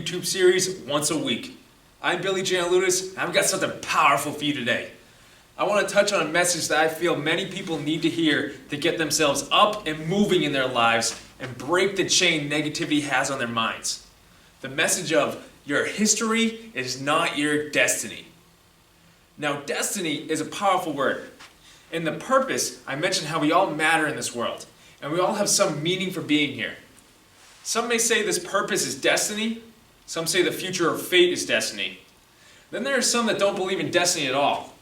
YouTube series once a week. I'm Billy J. Ludis, and I've got something powerful for you today. I want to touch on a message that I feel many people need to hear to get themselves up and moving in their lives and break the chain negativity has on their minds. The message of your history is not your destiny. Now, destiny is a powerful word. In the purpose, I mentioned how we all matter in this world, and we all have some meaning for being here. Some may say this purpose is destiny. Some say the future or fate is destiny. Then there are some that don't believe in destiny at all.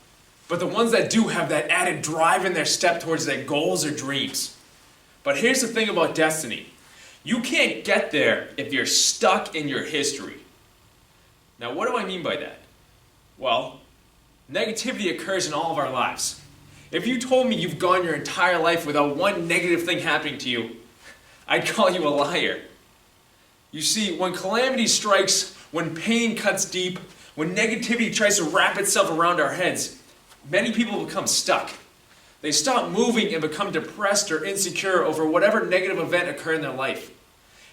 But the ones that do have that added drive in their step towards their goals or dreams. But here's the thing about destiny. You can't get there if you're stuck in your history. Now, what do I mean by that? Well, negativity occurs in all of our lives. If you told me you've gone your entire life without one negative thing happening to you, I'd call you a liar. You see, when calamity strikes, when pain cuts deep, when negativity tries to wrap itself around our heads, many people become stuck. They stop moving and become depressed or insecure over whatever negative event occurred in their life.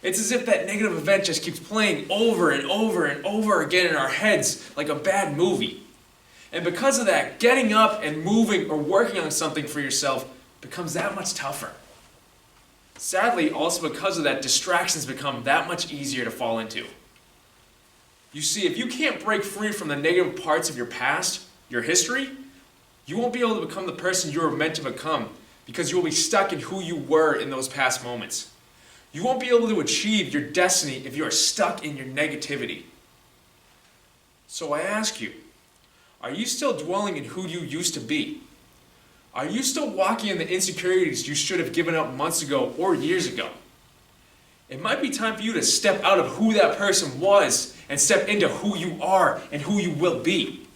It's as if that negative event just keeps playing over and over and over again in our heads like a bad movie. And because of that, getting up and moving or working on something for yourself becomes that much tougher. Sadly, also because of that, distractions become that much easier to fall into. You see, if you can't break free from the negative parts of your past, your history, you won't be able to become the person you were meant to become because you will be stuck in who you were in those past moments. You won't be able to achieve your destiny if you are stuck in your negativity. So I ask you, are you still dwelling in who you used to be? Are you still walking in the insecurities you should have given up months ago or years ago? It might be time for you to step out of who that person was and step into who you are and who you will be.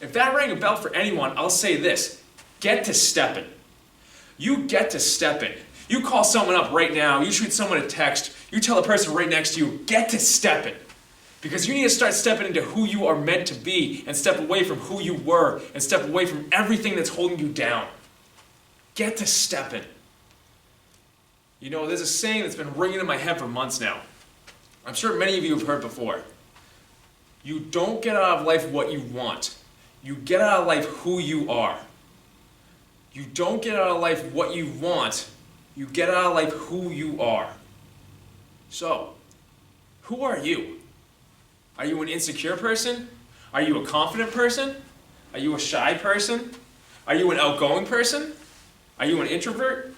If that rang a bell for anyone, I'll say this: get to steppin'. You get to steppin'. You call someone up right now, you shoot someone a text, you tell the person right next to you, get to steppin'. Because you need to start stepping into who you are meant to be and step away from who you were and step away from everything that's holding you down. Get to stepping. You know, there's a saying that's been ringing in my head for months now. I'm sure many of you have heard before. You don't get out of life what you want. You get out of life who you are. You don't get out of life what you want. You get out of life who you are. So, who are you? Are you an insecure person? Are you a confident person? Are you a shy person? Are you an outgoing person? Are you an introvert?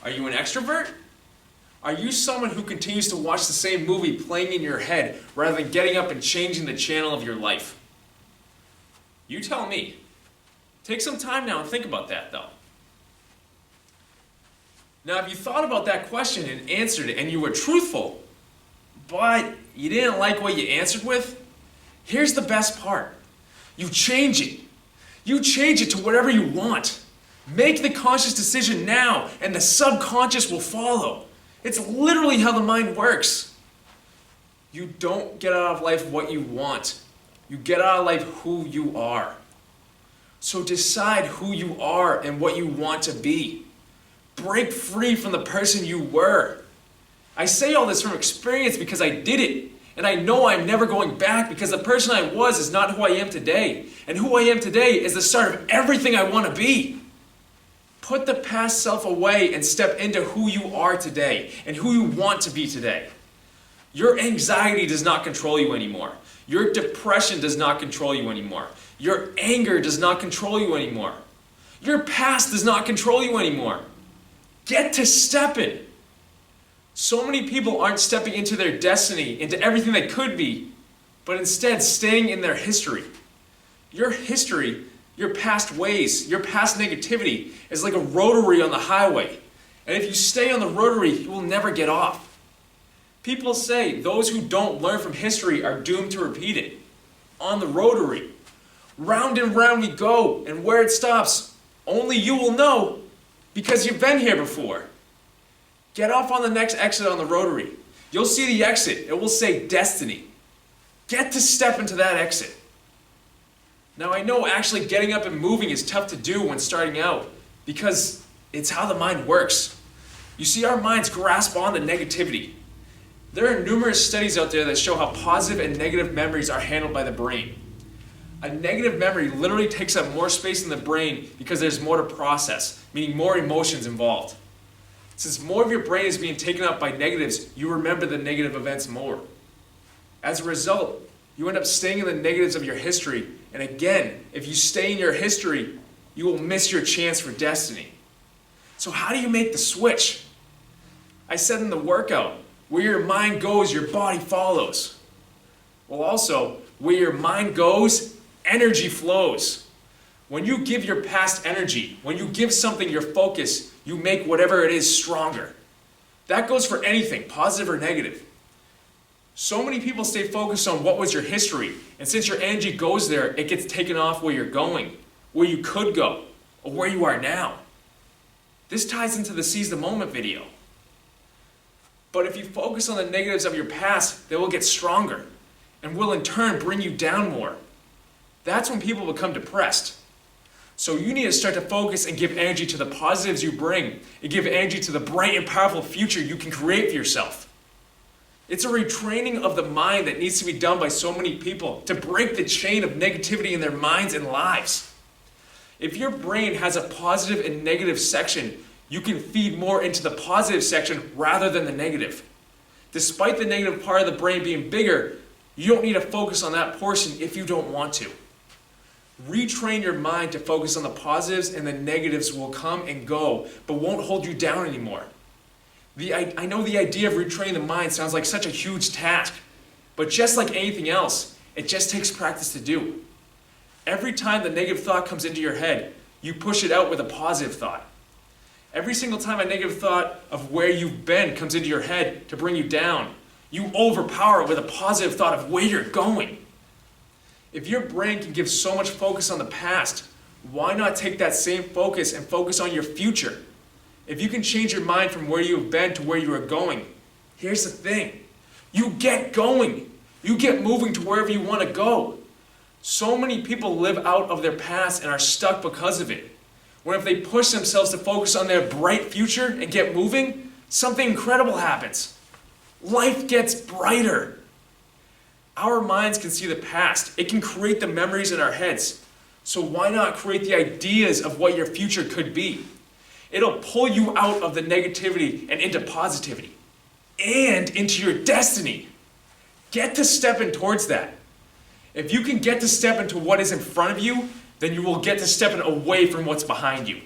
Are you an extrovert? Are you someone who continues to watch the same movie playing in your head rather than getting up and changing the channel of your life? You tell me. Take some time now and think about that, though. Now, if you thought about that question and answered it and you were truthful, but you didn't like what you answered with, here's the best part. You change it. You change it to whatever you want. Make the conscious decision now, and the subconscious will follow. It's literally how the mind works. You don't get out of life what you want. You get out of life who you are. So decide who you are and what you want to be. Break free from the person you were. I say all this from experience because I did it, and I know I'm never going back because the person I was is not who I am today, and who I am today is the start of everything I want to be. Put the past self away and step into who you are today and who you want to be today. Your anxiety does not control you anymore. Your depression does not control you anymore. Your anger does not control you anymore. Your past does not control you anymore. Get to steppin'. So many people aren't stepping into their destiny, into everything they could be, but instead staying in their history. Your history, your past ways, your past negativity is like a rotary on the highway. And if you stay on the rotary, you will never get off. People say those who don't learn from history are doomed to repeat it. On the rotary, round and round we go, and where it stops, only you will know because you've been here before. Get off on the next exit on the rotary. You'll see the exit. It will say destiny. Get to step into that exit. Now I know actually getting up and moving is tough to do when starting out because it's how the mind works. You see, our minds grasp on to negativity. There are numerous studies out there that show how positive and negative memories are handled by the brain. A negative memory literally takes up more space in the brain because there's more to process, meaning more emotions involved. Since more of your brain is being taken up by negatives, you remember the negative events more. As a result, you end up staying in the negatives of your history, and again, if you stay in your history, you will miss your chance for destiny. So how do you make the switch? I said in the workout, where your mind goes, your body follows. Well, also, where your mind goes, energy flows. When you give your past energy, when you give something your focus, you make whatever it is stronger. That goes for anything, positive or negative. So many people stay focused on what was your history, and since your energy goes there, it gets taken off where you're going, where you could go, or where you are now. This ties into the Seize the Moment video. But if you focus on the negatives of your past, they will get stronger, and will in turn bring you down more. That's when people become depressed. So you need to start to focus and give energy to the positives you bring, and give energy to the bright and powerful future you can create for yourself. It's a retraining of the mind that needs to be done by so many people to break the chain of negativity in their minds and lives. If your brain has a positive and negative section, you can feed more into the positive section rather than the negative. Despite the negative part of the brain being bigger, you don't need to focus on that portion if you don't want to. Retrain your mind to focus on the positives, and the negatives will come and go, but won't hold you down anymore. I know the idea of retraining the mind sounds like such a huge task, but just like anything else, it just takes practice to do. Every time the negative thought comes into your head, you push it out with a positive thought. Every single time a negative thought of where you've been comes into your head to bring you down, you overpower it with a positive thought of where you're going. If your brain can give so much focus on the past, why not take that same focus and focus on your future? If you can change your mind from where you've been to where you are going, here's the thing. You get going. You get moving to wherever you want to go. So many people live out of their past and are stuck because of it. When if they push themselves to focus on their bright future and get moving, something incredible happens. Life gets brighter. Our minds can see the past. It can create the memories in our heads. So why not create the ideas of what your future could be? It'll pull you out of the negativity and into positivity. And into your destiny. Get to stepping towards that. If you can get to step into what is in front of you, then you will get to stepping away from what's behind you.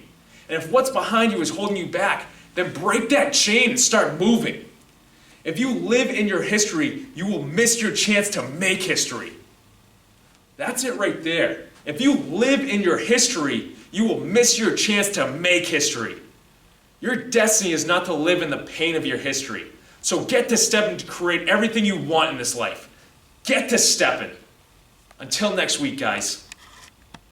And if what's behind you is holding you back, then break that chain and start moving. If you live in your history, you will miss your chance to make history. That's it right there. If you live in your history, you will miss your chance to make history. Your destiny is not to live in the pain of your history. So get to stepping to create everything you want in this life. Get to stepping. Until next week, guys.